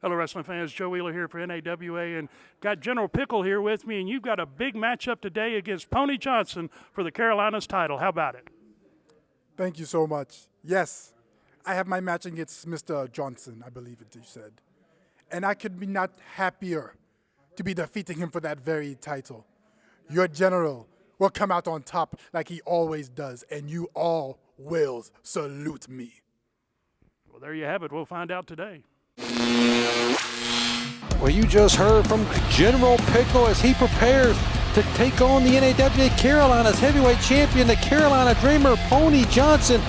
Hello, wrestling fans. Joe Wheeler here for NAWA, and got General Pickle here with me, and you've got a big matchup today against Pony Johnson for the Carolinas title. How about it? Thank you so much. Yes, I have my match against Mr. Johnson, I believe it you said. And I could be not happier to be defeating him for that very title. Your general will come out on top like he always does, and you all will salute me. Well, there you have it. We'll find out today. Well, you just heard from General Pickle as he prepares to take on the NAWA Carolinas heavyweight champion, the Carolina Dreamer, Pony Johnson.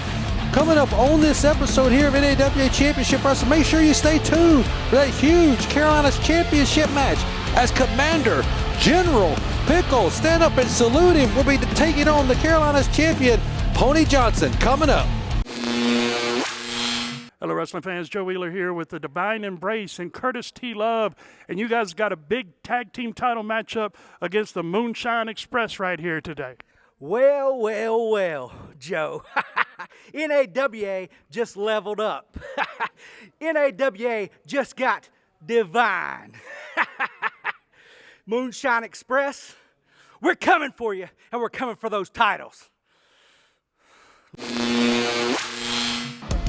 Coming up on this episode here of NAWA Championship Wrestling, make sure you stay tuned for that huge Carolinas Championship match as Commander General Pickle, stand up and salute him. We'll be taking on the Carolinas champion, Pony Johnson, coming up. Hello, wrestling fans. Joe Wheeler here with the Divine Embrace and Curtis T. Love. And you guys got a big tag team title matchup against the Moonshine Express right here today. Well, well, well, Joe. NAWA just leveled up. NAWA just got divine. Moonshine Express, we're coming for you, and we're coming for those titles.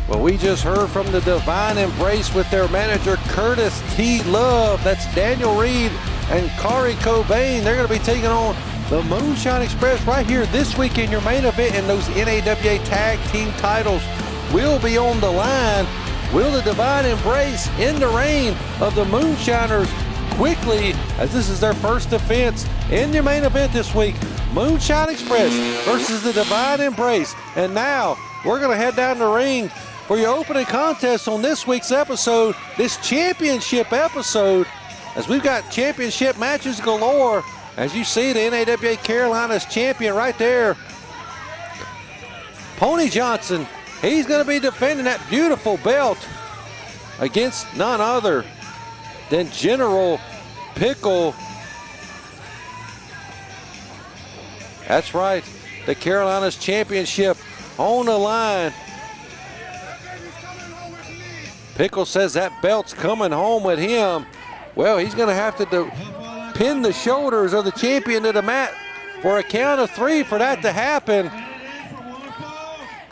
Well, we just heard from the Divine Embrace with their manager, Curtis T. Love. That's Daniel Reed and Kari Cobain. They're going to be taking on the Moonshine Express right here this week in your main event, and those NAWA tag team titles will be on the line. Will the Divine Embrace end the reign of the Moonshiners quickly, as this is their first defense in your main event this week? Moonshine Express versus the Divine Embrace. And now we're going to head down the ring for your opening contest on this week's episode, this championship episode, as we've got championship matches galore. As you see, the NAWA Carolinas champion right there, Pony Johnson. He's going to be defending that beautiful belt against none other than General Pickle. That's right, the Carolinas championship on the line. Pickle says that belt's coming home with him. Well, he's going to have to pin the shoulders of the champion to the mat for a count of 3 for that to happen.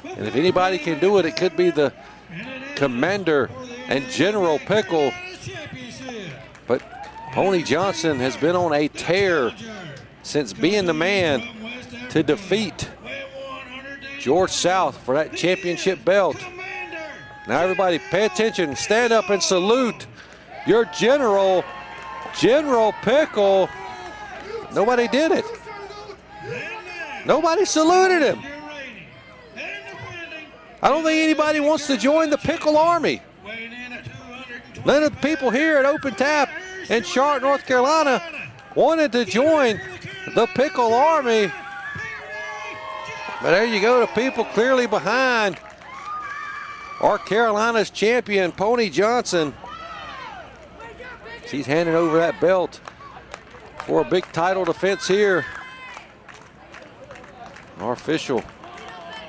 And if anybody can do it, it could be the Commander and General Pickle. But Pony Johnson has been on a tear since being the man to defeat George South for that championship belt. Now everybody pay attention, stand up and salute your General Pickle. Nobody did it. Nobody saluted him. I don't think anybody wants to join the Pickle Army. None of the people here at Open Tap in Charlotte, North Carolina wanted to join the Pickle Army. But there you go, the people clearly behind our Carolinas champion, Pony Johnson. He's handing over that belt for a big title defense here. Our official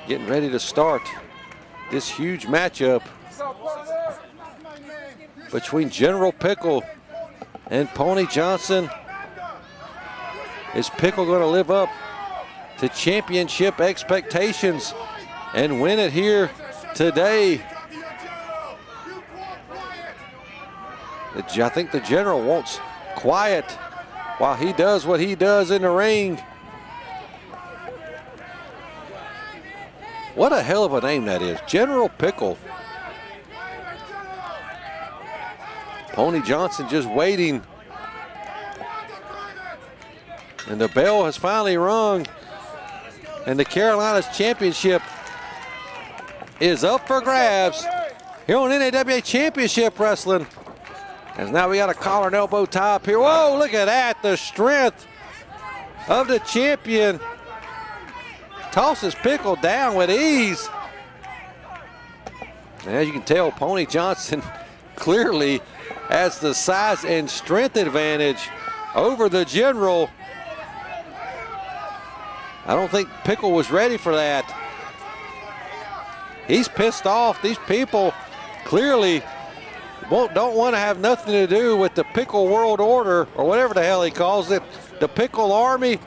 getting ready to start this huge matchup between General Pickle and Pony Johnson. Is Pickle going to live up to championship expectations and win it here today? I think the General wants quiet while he does what he does in the ring. What a hell of a name that is, General Pickle. Pony Johnson just waiting. And the bell has finally rung. And the Carolinas championship is up for grabs here on NAWA Championship Wrestling. As now we got a collar and elbow tie up here. Whoa, look at that, the strength of the champion. Tosses Pickle down with ease. And as you can tell, Pony Johnson clearly has the size and strength advantage over the General. I don't think Pickle was ready for that. He's pissed off. These people clearly don't want to have nothing to do with the Pickle World Order, or whatever the hell he calls it, the Pickle Army.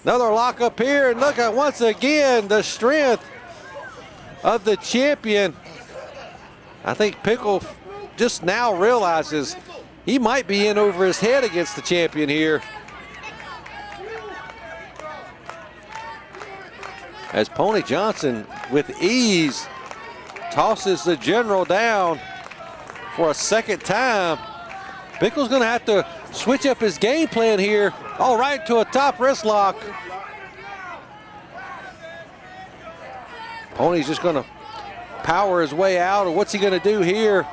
Another lock up here, and look at once again the strength of the champion. I think Pickle just now realizes he might be in over his head against the champion here. As Pony Johnson with ease tosses the General down for a second time. Pickle's gonna have to switch up his game plan here. All right, to a top wrist lock. Pony's just gonna power his way out, or what's he gonna do here?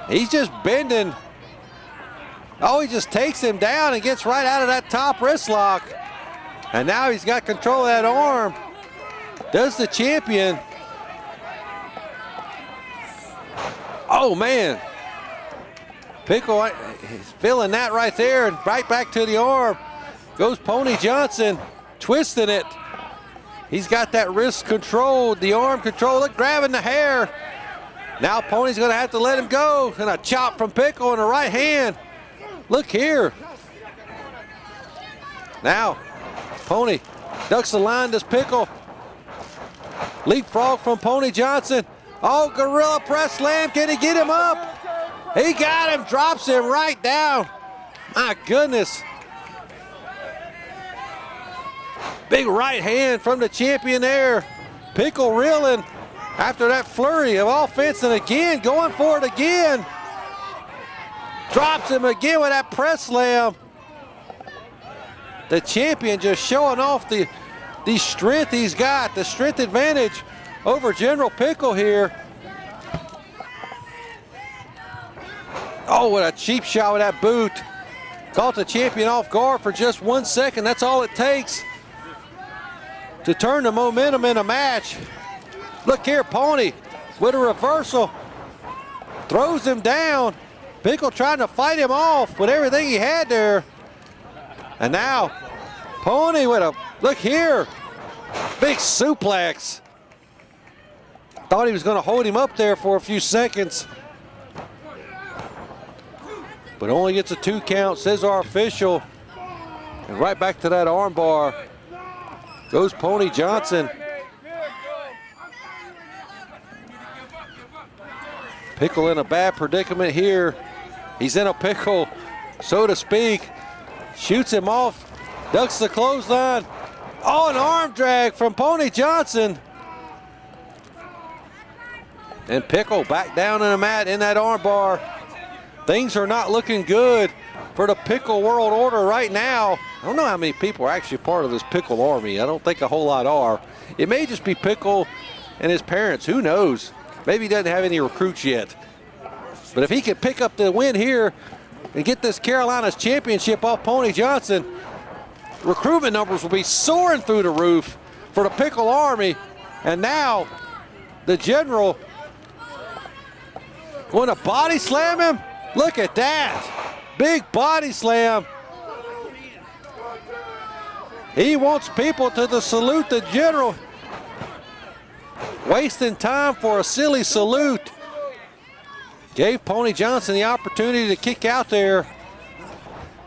He's just bending. Oh, he just takes him down and gets right out of that top wrist lock. And now he's got control of that arm. Does the champion. Oh, man. Pickle, he's feeling that right there, and right back to the arm. Goes Pony Johnson, twisting it. He's got that wrist controlled, the arm controlled. Look, grabbing the hair. Now Pony's gonna have to let him go. And a chop from Pickle in the right hand. Look here. Now, Pony ducks the line, does Pickle. Leapfrog from Pony Johnson. Oh, gorilla press slam, can he get him up? He got him, drops him right down. My goodness. Big right hand from the champion there. Pickle reeling after that flurry of offense, and again, going for it again. Drops him again with that press slam. The champion just showing off the strength he's got, the strength advantage over General Pickle here. Oh, what a cheap shot with that boot. Caught the champion off guard for just 1 second. That's all it takes to turn the momentum in a match. Look here, Pony with a reversal. Throws him down. Pickle trying to fight him off with everything he had there. And now, Pony with a, look here, big suplex. Thought he was going to hold him up there for a few seconds. But only gets a 2 count, says our official. And right back to that arm bar goes Pony Johnson. Pickle in a bad predicament here. He's in a pickle, so to speak. Shoots him off, ducks the clothesline. Oh, an arm drag from Pony Johnson. And Pickle back down in the mat in that arm bar. Things are not looking good for the Pickle World Order right now. I don't know how many people are actually part of this Pickle Army. I don't think a whole lot are. It may just be Pickle and his parents. Who knows? Maybe he doesn't have any recruits yet. But if he can pick up the win here and get this Carolinas championship off Pony Johnson, recruitment numbers will be soaring through the roof for the Pickle Army. And now the General going to body slam him. Look at that. Big body slam. He wants people to salute the General. Wasting time for a silly salute. Gave Pony Johnson the opportunity to kick out there.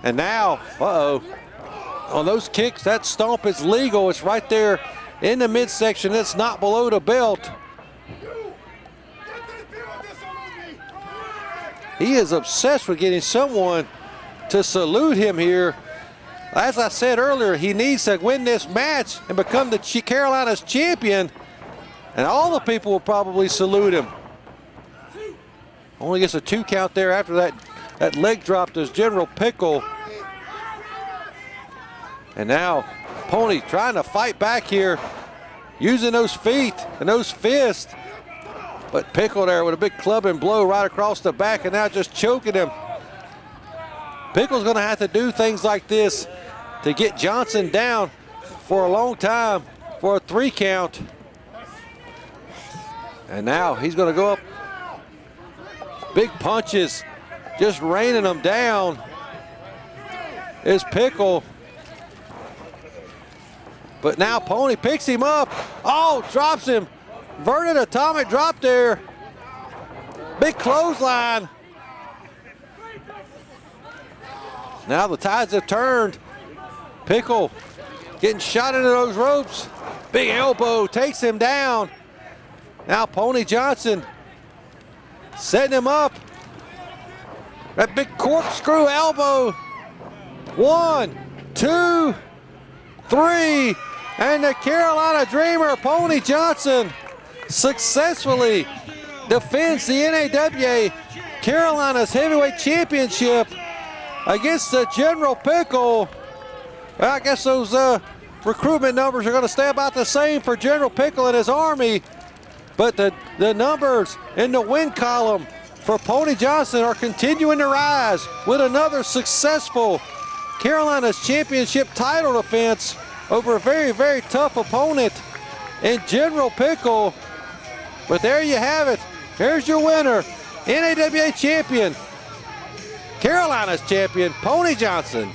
And now, on those kicks, that stomp is legal. It's right there in the midsection. It's not below the belt. He is obsessed with getting someone to salute him here. As I said earlier, he needs to win this match and become the Carolinas champion. And all the people will probably salute him. Only gets a 2 count there after that leg drop to General Pickle. And now Pony trying to fight back here, using those feet and those fists. But Pickle there with a big clubbing blow right across the back, and now just choking him. Pickle's gonna have to do things like this to get Johnson down for a long time for a 3 count. And now he's gonna go up. Big punches, just raining them down is Pickle. But now Pony picks him up. Oh, drops him. Verted atomic drop there. Big clothesline. Now the tides have turned. Pickle getting shot into those ropes. Big elbow takes him down. Now Pony Johnson setting him up. That big corkscrew elbow. 1, 2, 3. And the Carolina Dreamer, Pony Johnson, successfully defends the NAWA Carolina's Heavyweight Championship against the General Pickle. Well, I guess those recruitment numbers are going to stay about the same for General Pickle and his army, but the numbers in the win column for Pony Johnson are continuing to rise with another successful Carolina's championship title defense over a very, very tough opponent in General Pickle. But there you have it. Here's your winner, NAWA champion, Carolina's champion, Pony Johnson.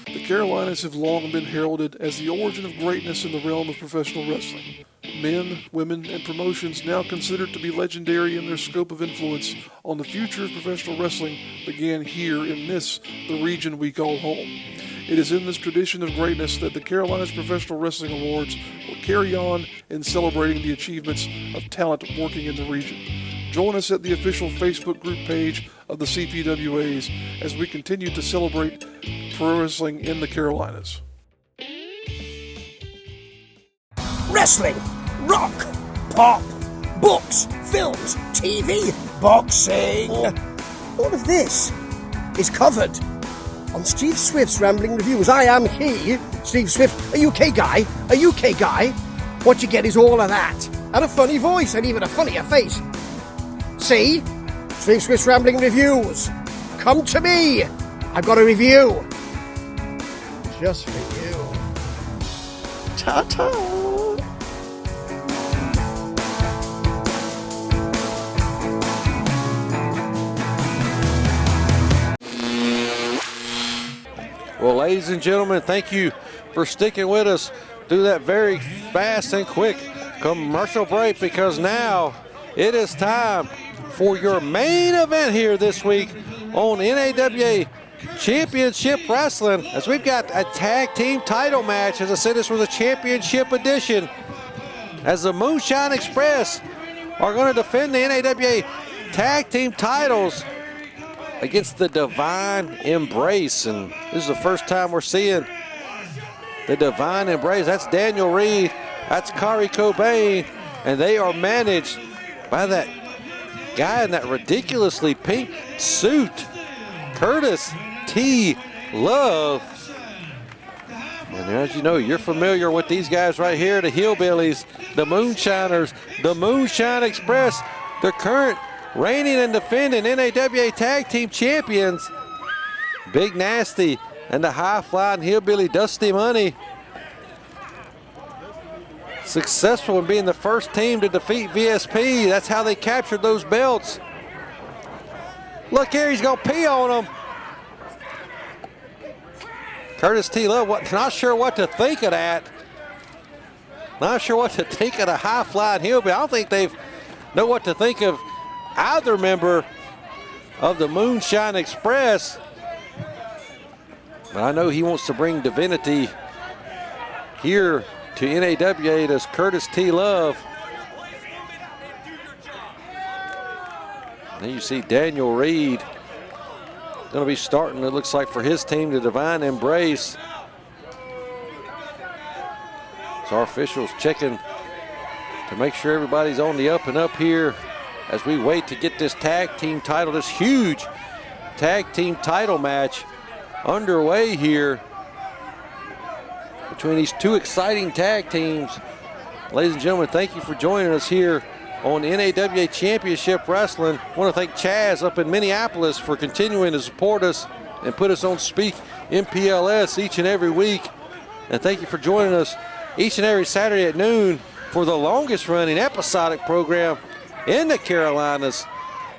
The Carolinas have long been heralded as the origin of greatness in the realm of professional wrestling. Men, women, and promotions now considered to be legendary in their scope of influence on the future of professional wrestling began here in this, the region we call home. It is in this tradition of greatness that the Carolinas Professional Wrestling Awards will carry on in celebrating the achievements of talent working in the region. Join us at the official Facebook group page of the CPWAs as we continue to celebrate pro wrestling in the Carolinas. Wrestling, rock, pop, books, films, TV, boxing. All of this is covered on Steve Swift's Rambling Reviews. I am he, Steve Swift, a UK guy. What you get is all of that, and a funny voice, and even a funnier face. See? Steve Swift's Rambling Reviews. Come to me. I've got a review. Just for you. Ta-ta. Well, ladies and gentlemen, thank you for sticking with us through that very fast and quick commercial break, because now it is time for your main event here this week on NAWA Championship Wrestling, as we've got a tag team title match. As I said, this was a championship edition, as the Moonshine Express are going to defend the NAWA tag team titles against the Divine Embrace. And this is the first time we're seeing the Divine Embrace. That's Daniel Reed, that's Kari Cobain, and they are managed by that guy in that ridiculously pink suit, Curtis T. Love. And as you know, you're familiar with these guys right here, the Hillbillies, the Moonshiners, the Moonshine Express, the current reigning and defending NAWA Tag Team Champions, Big Nasty and the high-flying Hillbilly Dusty Money. Successful in being the first team to defeat VSP. That's how they captured those belts. Look here, he's gonna pee on them. Curtis T. Love, not sure what to think of that. Not sure what to think of the high-flying Hillbilly. I don't think they know what to think of either member of the Moonshine Express. But I know he wants to bring divinity here to NAWA. Does Curtis T. Love. Then you see Daniel Reed going to be starting, it looks like, for his team, the Divine Embrace. So our officials checking to make sure everybody's on the up and up here as we wait to get this tag team title, this huge tag team title match underway here between these two exciting tag teams. Ladies and gentlemen, thank you for joining us here on NAWA Championship Wrestling. I want to thank Chaz up in Minneapolis for continuing to support us and put us on Speak MPLS each and every week. And thank you for joining us each and every Saturday at noon for the longest running episodic program in the Carolinas,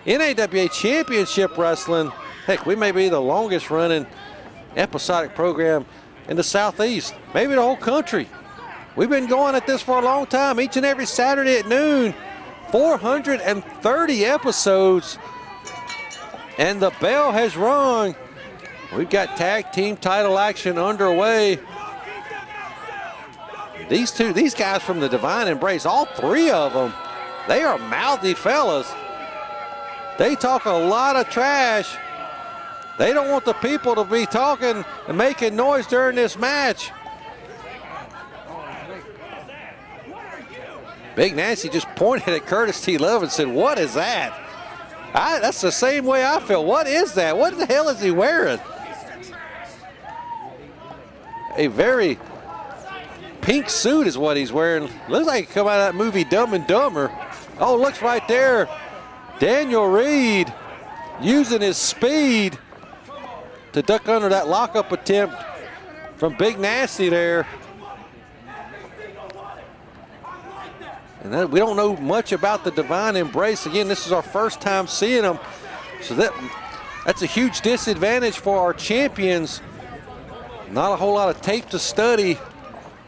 NAWA Championship Wrestling. Heck, we may be the longest running episodic program in the Southeast, maybe the whole country. We've been going at this for a long time, each and every Saturday at noon 430 episodes, and the bell has rung. We've got tag team title action underway. These guys from the Divine Embrace, all three of them, they are mouthy fellas. They talk a lot of trash. They don't want the people to be talking and making noise during this match. Big Nasty just pointed at Curtis T. Love and said, "What is that?" That's the same way I feel. What is that? What the hell is he wearing? A very pink suit is what he's wearing. Looks like he come out of that movie Dumb and Dumber. Oh, looks right there. Daniel Reed using his speed to duck under that lockup attempt from Big Nasty there. And we don't know much about the Divine Embrace. Again, this is our first time seeing them. So that's a huge disadvantage for our champions. Not a whole lot of tape to study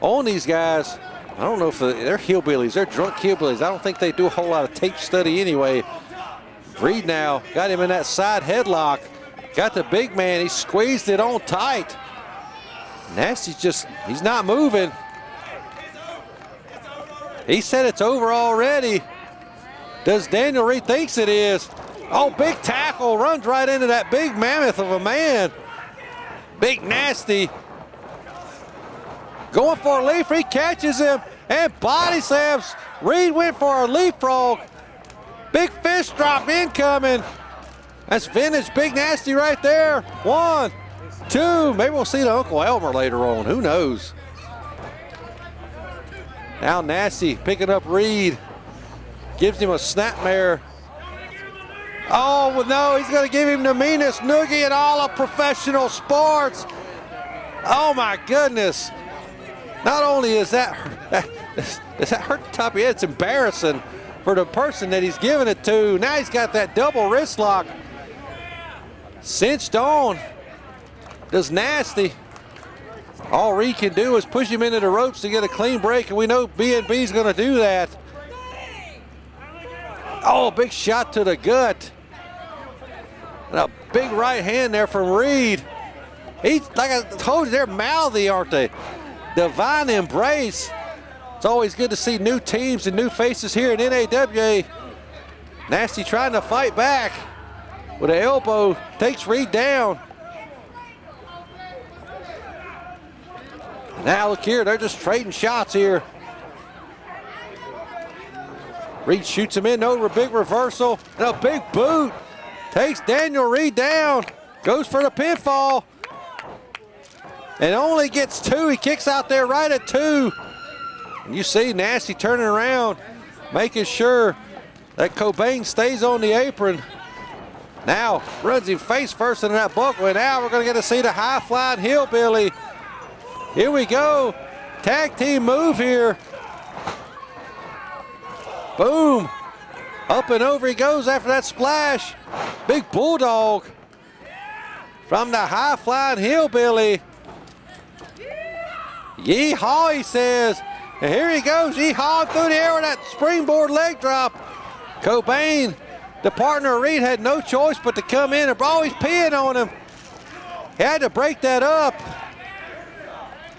on these guys. I don't know if they're hillbillies. They're drunk hillbillies. I don't think they do a whole lot of tape study anyway. Reed now got him in that side headlock. Got the big man. He squeezed it on tight. Nasty's he's not moving. He said it's over already. Does Daniel Reed thinks it is? Oh, big tackle, runs right into that big mammoth of a man. Big Nasty going for a leap. He catches him and body slams. Reed went for a leapfrog. Big fist drop incoming. That's vintage Big Nasty right there. 1, 2. Maybe we'll see the Uncle Elmer later on. Who knows? Now Nasty picking up Reed. Gives him a snapmare. Oh, no, he's going to give him the meanest noogie in all of professional sports. Oh, my goodness. Not only is that hurt the top of your head, it's embarrassing for the person that he's giving it to. Now he's got that double wrist lock cinched on. Does Nasty. All Reed can do is push him into the ropes to get a clean break, and we know B&B's going to do that. Oh, big shot to the gut. And a big right hand there from Reed. He's, like I told you, they're mouthy, aren't they? Divine Embrace. It's always good to see new teams and new faces here in NAWA. Nasty trying to fight back with an elbow. Takes Reed down. Now look here, they're just trading shots here. Reed shoots him in over a big reversal and a big boot. Takes Daniel Reed down. Goes for the pinfall. And only gets 2. He kicks out there right at 2. And you see Nasty turning around, making sure that Cobain stays on the apron. Now runs him face first into that buckle. And now we're going to get to see the high-flying hillbilly. Here we go. Tag team move here. Boom. Up and over he goes after that splash. Big bulldog from the high-flying hillbilly. Yeehaw, he says. And here he goes. Yeehaw through the air with that springboard leg drop. Cobain, the partner of Reed, had no choice but to come in and always peeing on him. He had to break that up.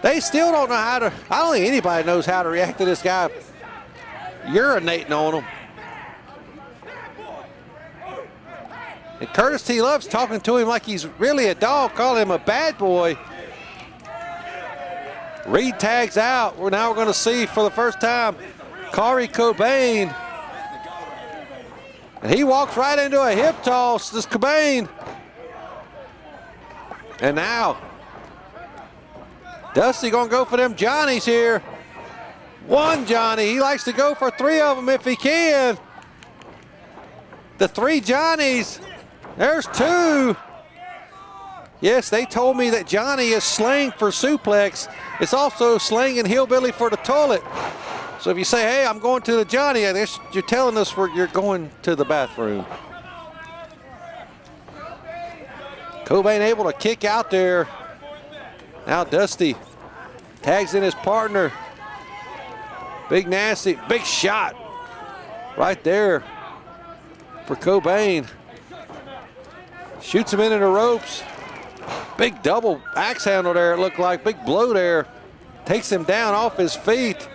They still don't know how to, I don't think anybody knows how to react to this guy urinating on them. And Curtis T. Love's talking to him like he's really a dog, calling him a bad boy. Reed tags out. Now we're going to see for the first time Corey Cobain. And he walks right into a hip toss, this Cobain. And now Dusty gonna go for them Johnnies here. 1 Johnny, he likes to go for 3 of them if he can. The 3 Johnnies, there's 2. Yes, they told me that Johnny is slang for suplex. It's also slang and hillbilly for the toilet. So if you say, hey, I'm going to the Johnny, I guess you're telling us where you're going to the bathroom. Cobain able to kick out there. Now Dusty tags in his partner. Big Nasty, big shot. right there for Cobain. Shoots him into the ropes. Big double axe handle there, it looked like. Big blow there. Takes him down off his feet.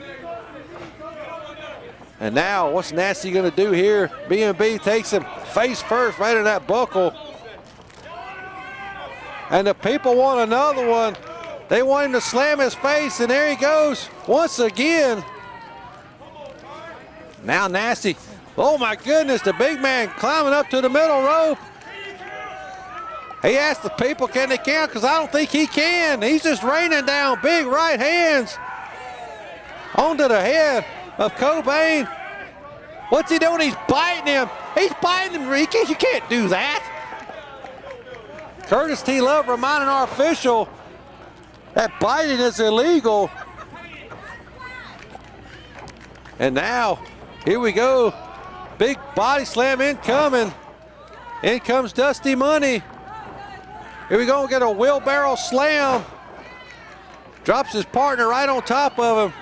And now, what's Nasty going to do here? B&B takes him face first right in that buckle. And the people want another one. They want him to slam his face, and there he goes once again. Now Nasty. Oh my goodness, the big man climbing up to the middle rope. He asked the people, can they count? Because I don't think he can. He's just raining down big right hands onto the head of Cobain. What's he doing? He's biting him. He's biting him. You can't do that. Curtis T. Love reminding our official that biting is illegal. And now, here we go. Big body slam incoming. In comes Dusty Money. Here we go, get a wheelbarrow slam. Drops his partner right on top of him.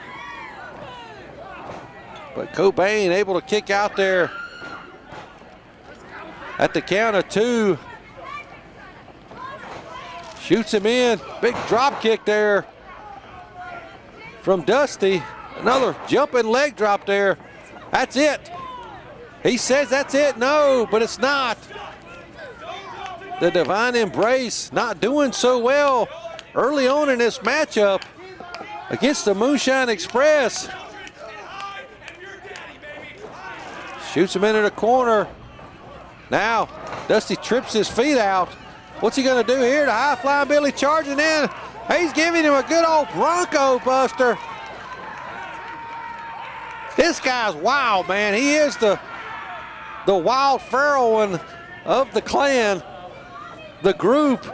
But Cobain able to kick out there at the count of 2. Shoots him in. Big drop kick there from Dusty. Another jumping leg drop there. That's it. He says that's it. No, but it's not. The Divine Embrace not doing so well early on in this matchup against the Moonshine Express. Shoots him into the corner. Now, Dusty trips his feet out. What's he gonna do here? The high flying Billy charging in. He's giving him a good old Bronco Buster. This guy's wild, man. He is the wild feral one of the clan, the group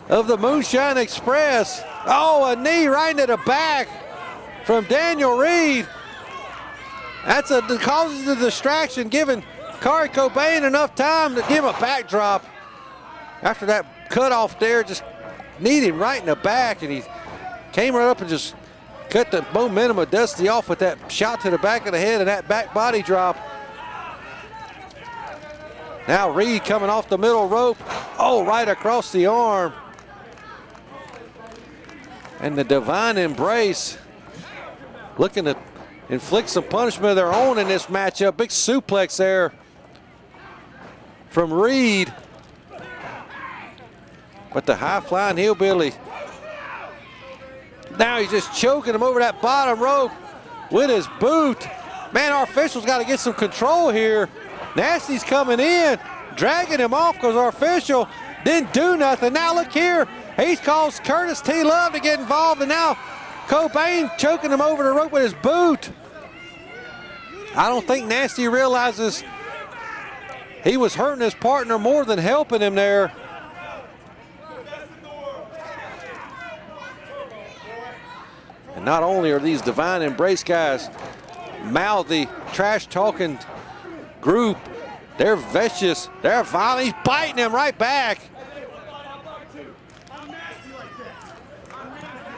of the Moonshine Express. Oh, a knee right into the back from Daniel Reed. That's causes the distraction, giving Corey Cobain enough time to give him a backdrop. After that cutoff there, just kneed him right in the back, and he came right up and just cut the momentum of Dusty off with that shot to the back of the head and that back body drop. Now Reed coming off the middle rope. Oh, right across the arm. And the Divine Embrace looking to inflict some punishment of their own in this matchup. Big suplex there from Reed. But the high-flying hillbilly, now he's just choking him over that bottom rope with his boot. Man, our official's got to get some control here. Nasty's coming in, dragging him off because our official didn't do nothing. Now look here, he's called Curtis T. Love to get involved, and now Cobain choking him over the rope with his boot. I don't think Nasty realizes he was hurting his partner more than helping him there. And not only are these Divine Embrace guys mouthy, trash-talking group, they're vicious, they're violent. He's biting him right back.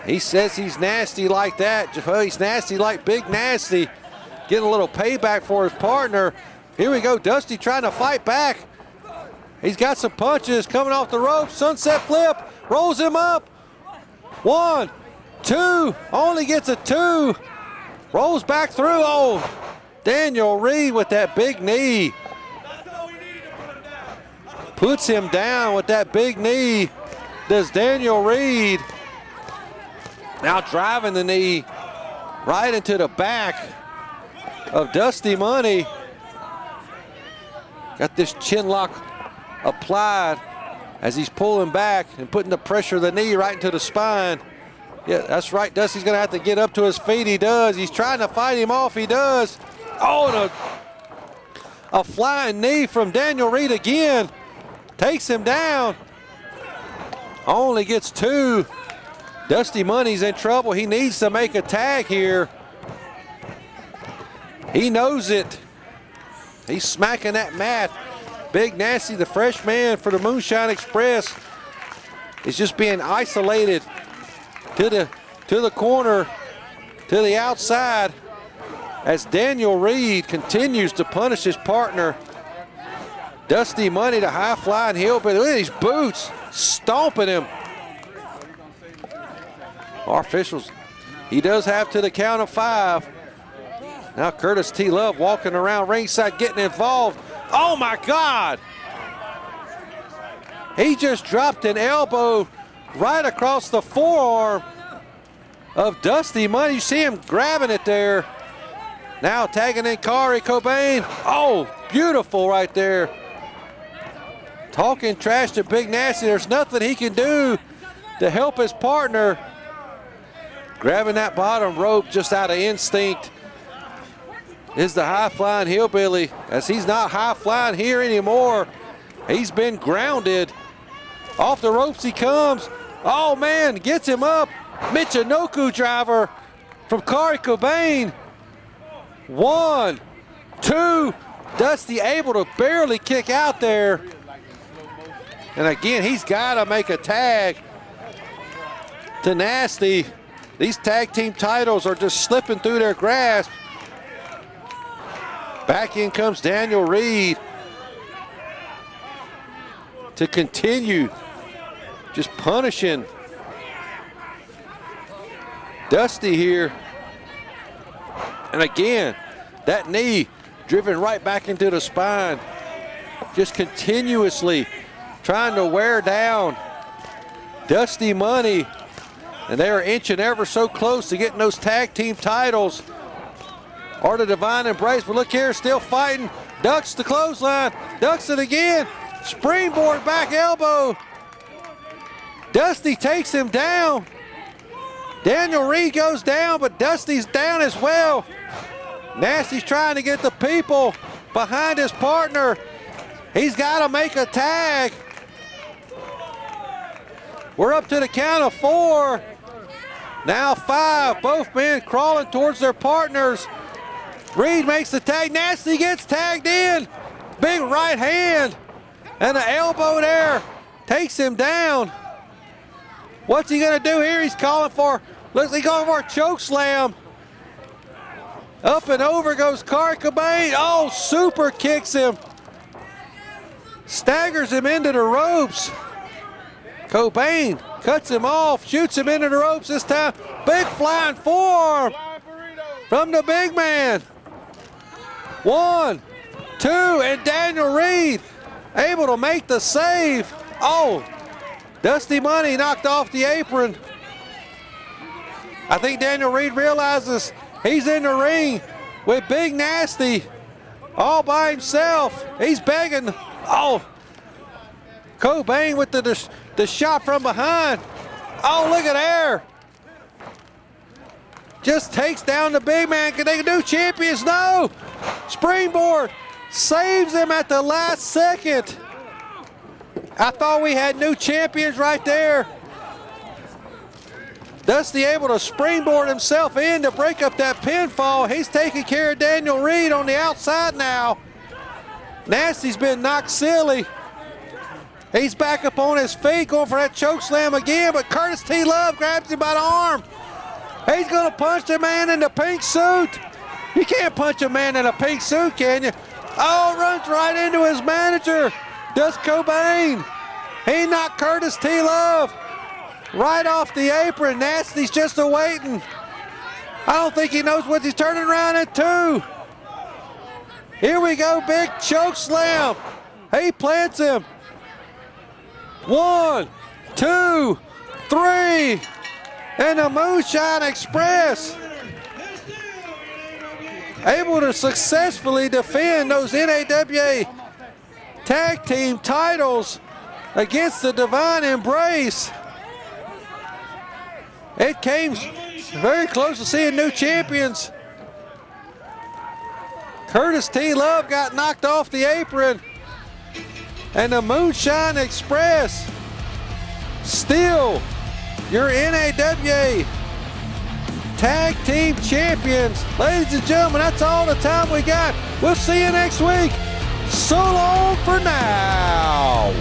He says he's nasty like that. He's nasty like Big Nasty. Getting a little payback for his partner. Here we go, Dusty trying to fight back. He's got some punches coming off the rope. Sunset flip, rolls him up. 1, 2, only gets a 2. Rolls back through. Oh, Daniel Reed with that big knee. Puts him down with that big knee. Does Daniel Reed. Now driving the knee right into the back of Dusty Money. Got this chin lock applied as he's pulling back and putting the pressure of the knee right into the spine. Yeah, that's right. Dusty's going to have to get up to his feet. He does. He's trying to fight him off. He does. Oh, and a flying knee from Daniel Reed again. Takes him down. Only gets 2. Dusty Money's in trouble. He needs to make a tag here. He knows it. He's smacking that mat. Big Nasty, the fresh man for the Moonshine Express, is just being isolated to the corner, to the outside. as Daniel Reed continues to punish his partner. Dusty Money, the high-flying hillbilly. Look at these boots stomping him. Our officials, he does have to the count of 5. Now Curtis T. Love walking around ringside getting involved. Oh my God! He just dropped an elbow right across the forearm of Dusty Money. You see him grabbing it there. Now tagging in Corey Cobain. Oh, beautiful right there. Talking trash to Big Nasty. There's nothing he can do to help his partner. Grabbing that bottom rope just out of instinct is the high-flying hillbilly, as he's not high-flying here anymore. He's been grounded. Off the ropes he comes. Oh, man, gets him up. Michinoku driver from Corey Cobain. 1, 2. Dusty able to barely kick out there. And again, he's got to make a tag to Nasty. These tag team titles are just slipping through their grasp. Back in comes Daniel Reed to continue just punishing Dusty here. And again, that knee driven right back into the spine, just continuously trying to wear down Dusty Money. And they are inching ever so close to getting those tag team titles. Or the Divine Embrace, but look here, still fighting. Ducks the clothesline, ducks it again. Springboard back elbow. Dusty takes him down. Daniel Reed goes down, but Dusty's down as well. Nasty's trying to get the people behind his partner. He's got to make a tag. We're up to the count of 4. Now 5, both men crawling towards their partners. Reed makes the tag, Nasty gets tagged in. Big right hand and an elbow there. Takes him down. What's he gonna do here? He's calling for, he's going for a choke slam. Up and over goes Corey Cobain. Oh, super kicks him. Staggers him into the ropes. Cobain cuts him off, shoots him into the ropes this time. Big flying forearm from the big man. 1, 2, and Daniel Reed able to make the save. Oh, Dusty Money knocked off the apron. I think Daniel Reed realizes he's in the ring with Big Nasty all by himself. He's begging. Oh, Cobain with the shot from behind. Oh, look at there. Just takes down the big man. Can they do champions? No. Springboard saves him at the last second. I thought we had new champions right there. Dusty able to springboard himself in to break up that pinfall. He's taking care of Daniel Reed on the outside now. Nasty's been knocked silly. He's back up on his feet going for that choke slam again, but Curtis T. Love grabs him by the arm. He's gonna punch the man in the pink suit. You can't punch a man in a pink suit, can you? Oh, runs right into his manager. Does Cobain. He knocked Curtis T. Love right off the apron. Nasty's just awaiting. I don't think he knows what he's turning around into. Here we go, big choke slam. He plants him. 1, 2, 3, and the Moonshine Express able to successfully defend those NAWA tag team titles against the Divine Embrace. It came very close to seeing new champions. Curtis T. Love got knocked off the apron, and the Moonshine Express still your NAWA Tag Team Champions. Ladies and gentlemen, that's all the time we got. We'll see you next week. So long for now.